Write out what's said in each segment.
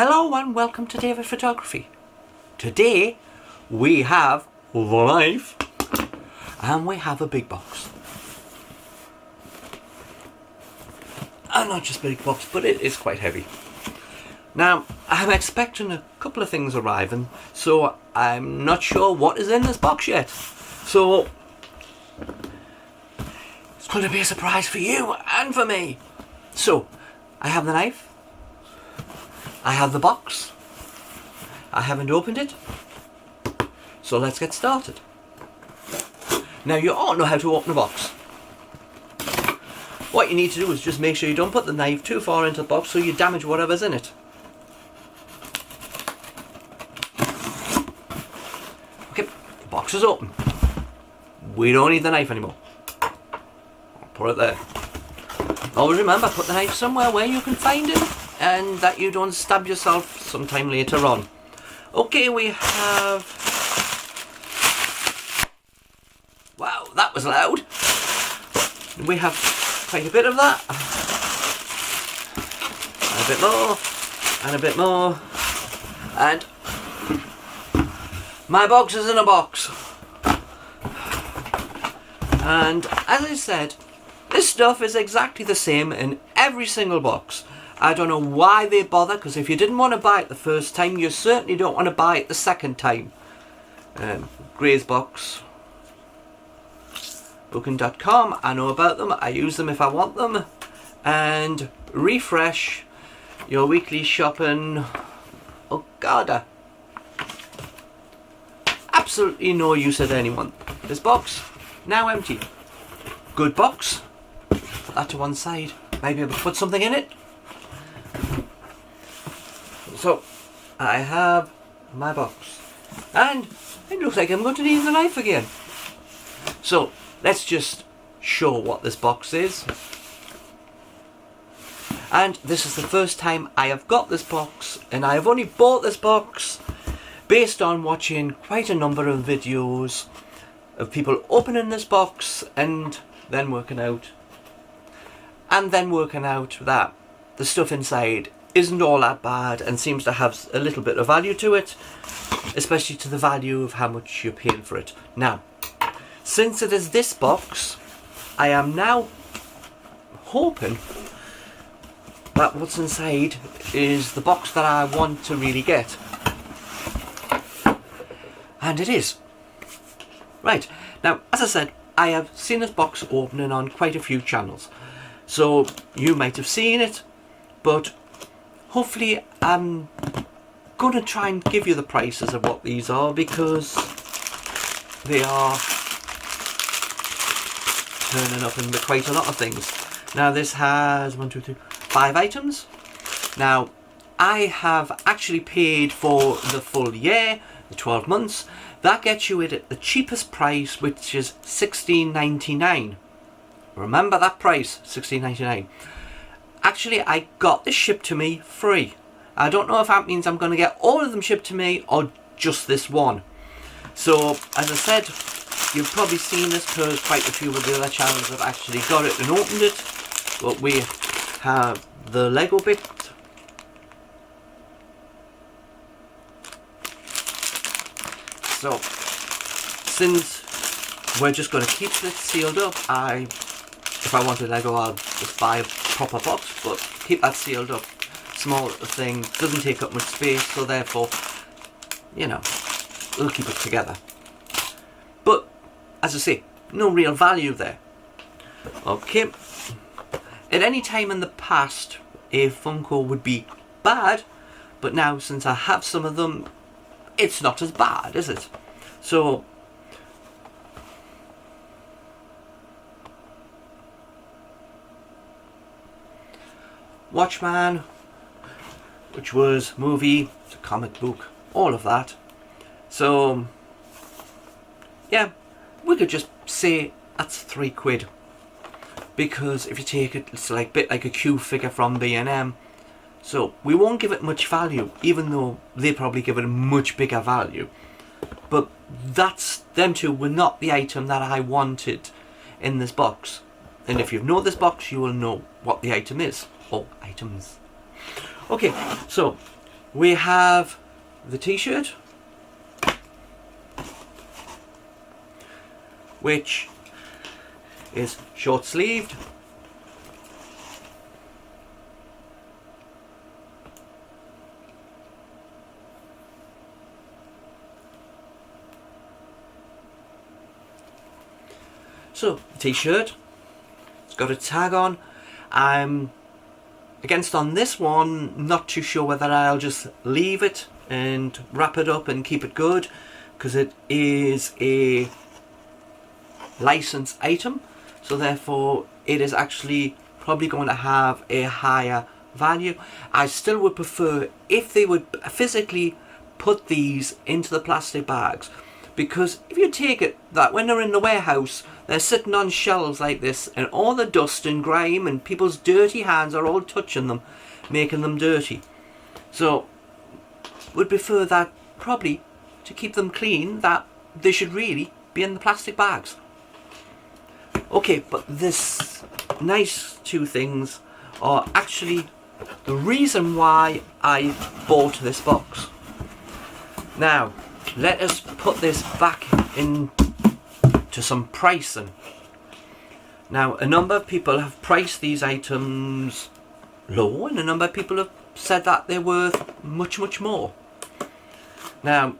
Hello and welcome to David Photography. Today we have the knife and we have a big box. And not just a big box, but it is quite heavy. Now I'm expecting a couple of things arriving, so I'm not sure what is in this box yet. So it's going to be a surprise for you and for me. So I have the knife. I have the box. I haven't opened it. So let's get started. Now you all know how to open a box. What you need to do is just make sure you don't put the knife too far into the box so you damage whatever's in it. Okay, the box is open. We don't need the knife anymore. I'll put it there. Always remember, put the knife somewhere where you can find it and that you don't stab yourself sometime later on. Okay, we have... Wow, that was loud. We have quite a bit of that. And a bit more. And a bit more. And my box is in a box. And as I said, this stuff is exactly the same in every single box. I don't know why they bother, because if you didn't want to buy it the first time, you certainly don't want to buy it the second time. Gray's Box. Booking.com, I know about them, I use them if I want them. And Refresh, your weekly shopping. Oh God, absolutely no use at anyone. This box, now empty. Good box. Put that to one side. Maybe I'll put something in it. So, I have my box. And it looks like I'm going to need the knife again. So, let's just show what this box is. And this is the first time I have got this box. And I have only bought this box based on watching quite a number of videos of people opening this box and then working out. And then working out that the stuff inside isn't all that bad and seems to have a little bit of value to it, especially to the value of how much you're paying for it. Now, since it is this box, I am now hoping that what's inside is the box that I want to really get. And it is. Right, now as I said, I have seen this box opening on quite a few channels. So you might have seen it, but hopefully I'm going to try and give you the prices of what these are, because they are turning up in quite a lot of things. Now this has 5 items. Now I have actually paid for the full year, the 12 months. That gets you it at the cheapest price, which is $16.99. Remember that price, $16.99. Actually, I got this shipped to me free. I don't know if that means I'm going to get all of them shipped to me or just this one. So, as I said, you've probably seen this because quite a few of the other channels have actually got it and opened it. But we have the Lego bit. So, since we're just going to keep this sealed up, if I wanted Lego, I'll just buy a proper box, but keep that sealed up. Small little thing, doesn't take up much space, so therefore, you know, we'll keep it together. But, as I say, no real value there. Okay. At any time in the past, a Funko would be bad, but now since I have some of them, it's not as bad, is it? So, Watchman, which was movie, it's a comic book, all of that. So, yeah, we could just say that's £3. Because if you take it, it's like a bit like a Q figure from B&M. So we won't give it much value, even though they probably give it a much bigger value. But them two were not the item that I wanted in this box. And if you know this box, you will know what the item is. Or items. Okay, so we have the t-shirt, which is short sleeved. So, t-shirt, it's got a tag on. I'm against on this one, not too sure whether I'll just leave it and wrap it up and keep it good, because it is a licensed item, so therefore it is actually probably going to have a higher value. I still would prefer if they would physically put these into the plastic bags, because if you take it that when they're in the warehouse, they're sitting on shelves like this, and all the dust and grime and people's dirty hands are all touching them, making them dirty. So would prefer that probably to keep them clean, that they should really be in the plastic bags. Okay, but this nice two things are actually the reason why I bought this box. Now, let us put this back into some pricing. Now, a number of people have priced these items low, and a number of people have said that they're worth much, much more. Now,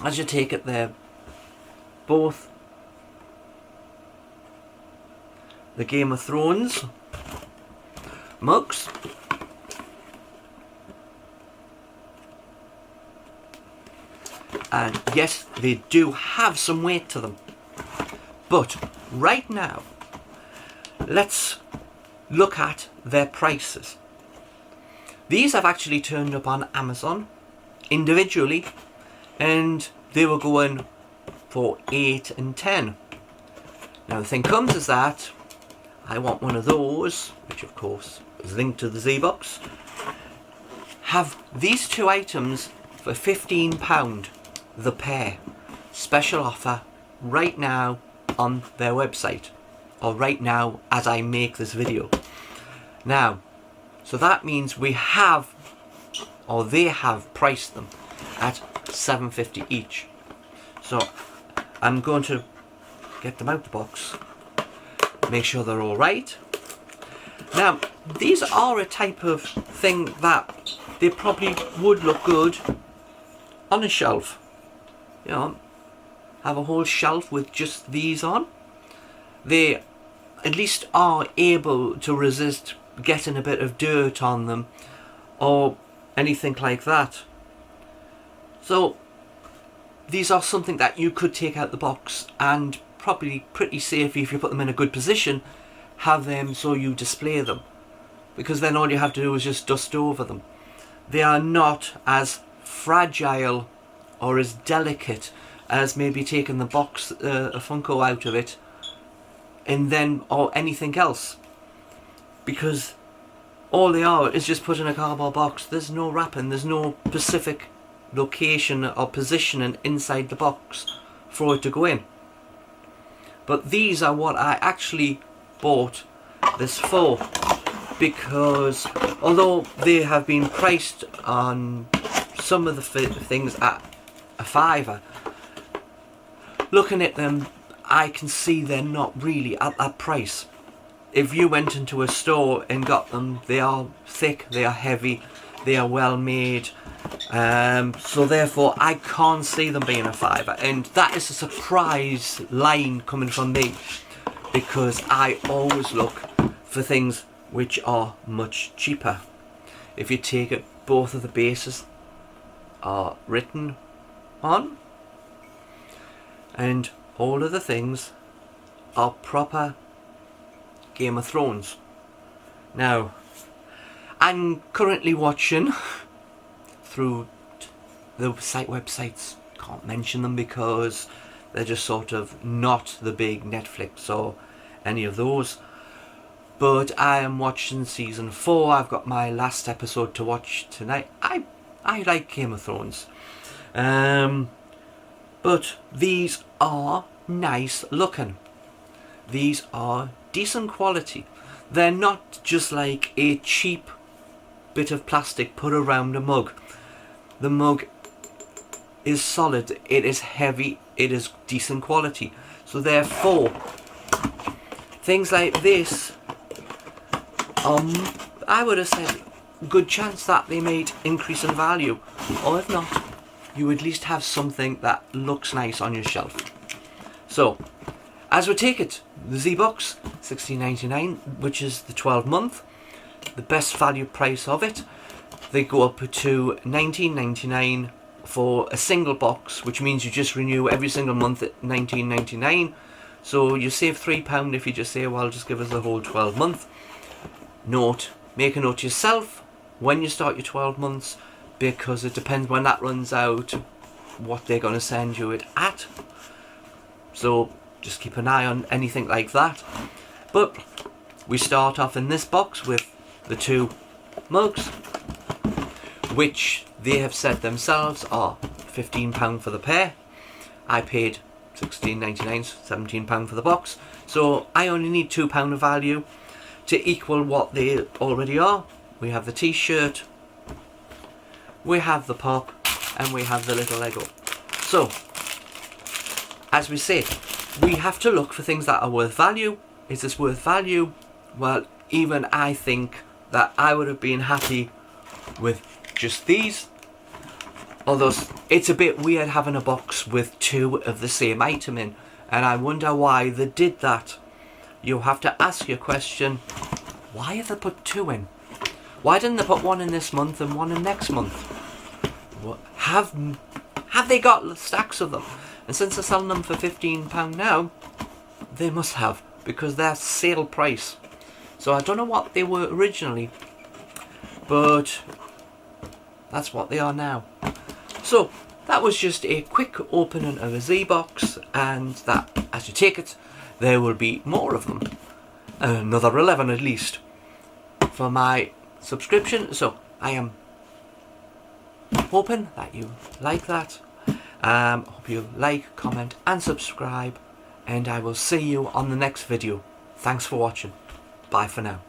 as you take it, they're both the Game of Thrones mugs. And yes, they do have some weight to them. But right now, let's look at their prices. These have actually turned up on Amazon individually, and they were going for 8 and 10. Now the thing comes is that I want one of those, which of course is linked to the Z-Box. Have these two items for £15 the pair. Special offer right now on their website, or right now as I make this video. Now, so that means we have, or they have priced them at £7.50 each. So I'm going to get them out the box, make sure they're all right. Now, these are a type of thing that they probably would look good on a shelf. You know, have a whole shelf with just these on. They at least are able to resist getting a bit of dirt on them or anything like that. So these are something that you could take out the box and probably pretty safely, if you put them in a good position, have them so you display them, because then all you have to do is just dust over them. They are not as fragile or as delicate as maybe taking the box, a Funko out of it, and then, or anything else, because all they are is just put in a cardboard box. There's no wrapping, there's no specific location or positioning inside the box for it to go in. But these are what I actually bought this for, because although they have been priced on some of the things at a £5, looking at them, I can see they're not really at that price. If you went into a store and got them, they are thick, they are heavy, they are well made, so therefore I can't see them being a £5, and that is a surprise line coming from me, because I always look for things which are much cheaper. If you take it, both of the bases are written on, and all of the things are proper Game of Thrones. Now, I'm currently watching through the site websites, can't mention them because they're just sort of not the big Netflix or any of those, but I am watching season 4. I've got my last episode to watch tonight. I like Game of Thrones, but these are nice looking. These are decent quality. They're not just like a cheap bit of plastic put around a mug. The mug is solid, it is heavy, it is decent quality. So therefore, things like this, I would have said good chance that they may increase in value, or if not, you at least have something that looks nice on your shelf. So, as we take it, the Z-Box, $16.99, which is the 12-month, the best value price of it. They go up to $19.99 for a single box, which means you just renew every single month at $19.99. So you save £3 if you just say, well, just give us the whole 12 month. Note, make a note to yourself when you start your 12 months, because it depends when that runs out, what they're going to send you it at. So just keep an eye on anything like that. But we start off in this box with the 2 mugs, which they have said themselves are £15 for the pair. I paid $16.99, £17 for the box. So I only need £2 of value to equal what they already are. We have the t-shirt, we have the pop, and we have the little Lego. So, as we said, we have to look for things that are worth value. Is this worth value? Well, even I think that I would have been happy with just these. Although it's a bit weird having a box with 2 of the same item in, and I wonder why they did that. You have to ask your question, why have they put 2 in? Why didn't they put 1 in this month and 1 in next month? What, have they got stacks of them? And since they're selling them for £15 now, they must have, because they're sale price. So I don't know what they were originally, but that's what they are now. So that was just a quick opening of a Z-Box, and that as you take it, there will be more of them. Another 11 at least for my subscription. So I am hoping that you like that. Hope you like, comment and subscribe, and I will see you on the next video. Thanks for watching. Bye for now.